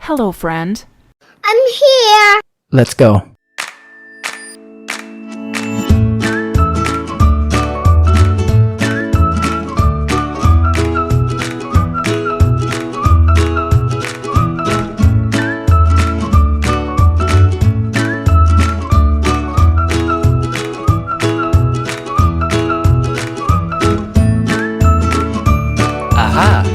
Hello, friend. I'm here. Let's go. Aha!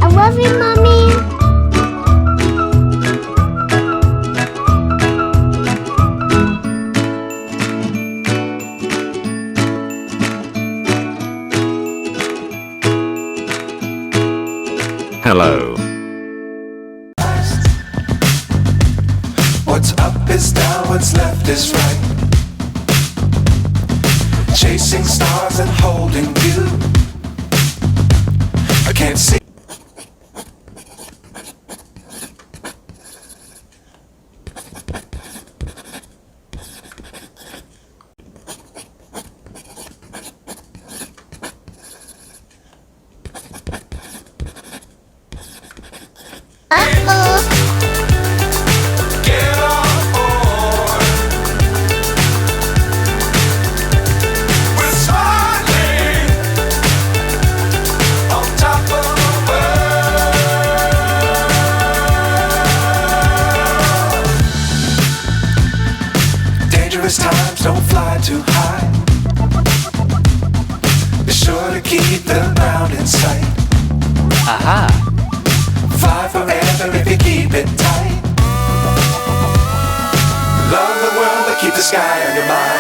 I love you, Mommy. Hello. What's up is down, what's left is right. Chasing stars and holding you. I can't see. Uh-oh. Get on board. We're smiling on top of the world. Dangerous times, don't fly too high. Be sure to keep the ground in sight. Aha! Fly forever if you keep it tight. Love the world, but keep the sky on your mind.